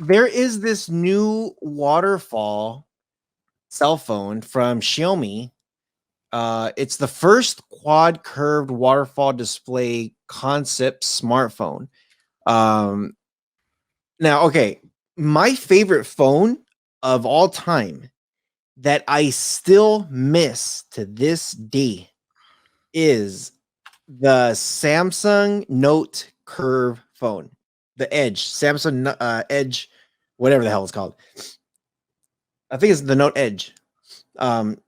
there is this new Waterfall cell phone from Xiaomi. It's the first quad curved waterfall display concept smartphone. Um, Now, okay, my favorite phone of all time that I still miss to this day is the Samsung Note Curve phone, the Edge, Samsung Edge, whatever the hell it's called. I think it's the Note Edge.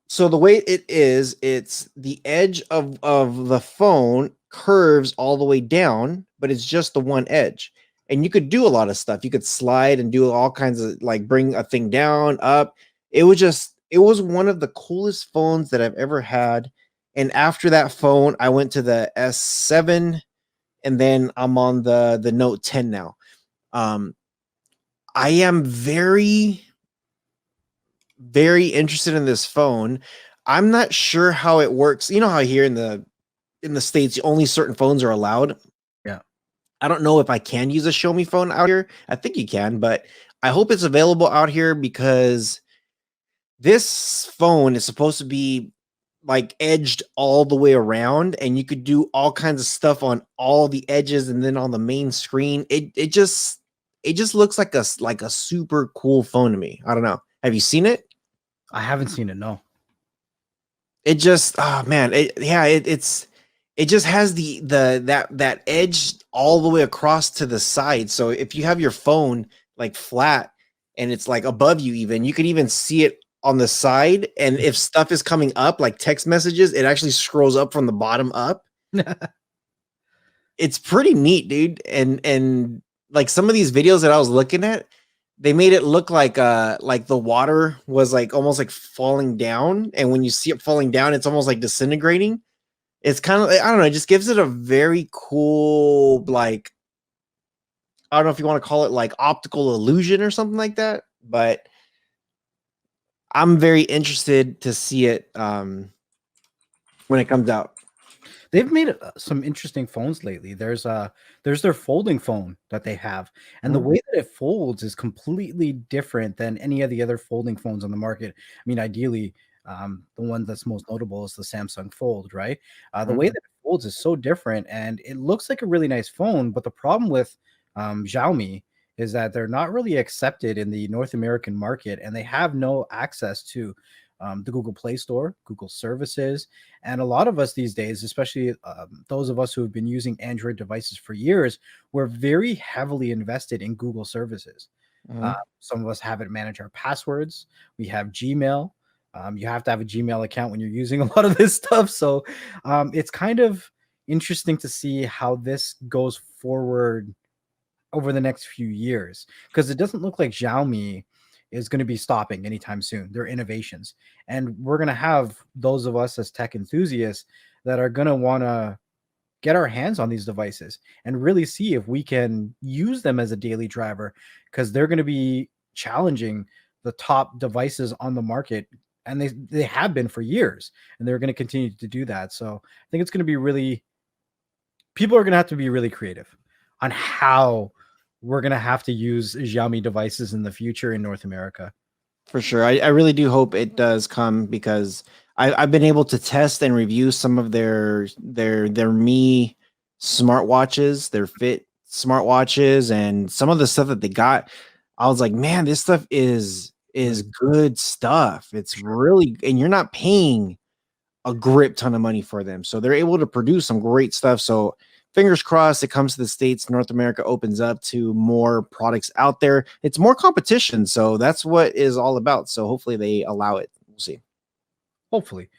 So the way it is, it's the edge of the phone curves all the way down, but it's just the one edge. And you could do a lot of stuff. You could slide and do all kinds of like bring a thing down, up. It was one of the coolest phones that I've ever had. And after that phone, I went to the S7 and then I'm on the Note 10 now. Um, I am very interested in this phone. I'm not sure how it works. You know how here in the States only certain phones are allowed. Yeah. I don't know if I can use a Xiaomi phone out here. I think you can, but I hope it's available out here because this phone is supposed to be like edged all the way around and you could do all kinds of stuff on all the edges and then on the main screen. It just looks like a super cool phone to me. I don't know. Have you seen it? I haven't seen it. No. It just oh man, it just has that edge all the way across to the side. So if you have your phone like flat and it's like above you even, you could even see it on the side. And if stuff is coming up like text messages, it actually scrolls up from the bottom up. It's pretty neat, dude. And like some of these videos that I was looking at, they made it look like the water was like almost like falling down, and when you see it falling down, it's almost like disintegrating. It's kind of I don't know, it just gives it a very cool like I don't know if you want to call it like optical illusion or something like that, but I'm very interested to see it when it comes out. They've made some interesting phones lately. There's their folding phone that they have, and the Mhm. way that it folds is completely different than any of the other folding phones on the market. I mean, ideally, the one that's most notable is the Samsung Fold, right? The way Mhm. that it folds is so different, and it looks like a really nice phone. But the problem with Xiaomi is that they're not really accepted in the North American market, and they have no access to the Google Play Store, Google services, and a lot of us these days, especially those of us who have been using Android devices for years, we're very heavily invested in Google services. Uh, Mhm. some of us haven't managed our passwords. We have Gmail. You have to have a Gmail account when you're using a lot of this stuff. So it's kind of interesting to see how this goes forward over the next few years because it doesn't look like Xiaomi is going to be stopping anytime soon. Their innovations, and we're going to have those of us as tech enthusiasts that are going to want to get our hands on these devices and really see if we can use them as a daily driver because they're going to be challenging the top devices on the market, and they have been for years, and they're going to continue to do that. So I think it's going to be really people are going to have to be really creative on how we're going to have to use Xiaomi devices in the future in North America. For sure. I really do hope it does come because I've been able to test and review some of their Me smartwatches, their Fit smartwatches, and some of the stuff that they got. I was like, man, this stuff is Really? good stuff. It's really and you're not paying a grip ton of money for them. So they're able to produce some great stuff. So fingers crossed it comes to the States, North America opens up to more products out there. It's more competition. So that's what is all about. So hopefully they allow it. We'll see. Hopefully.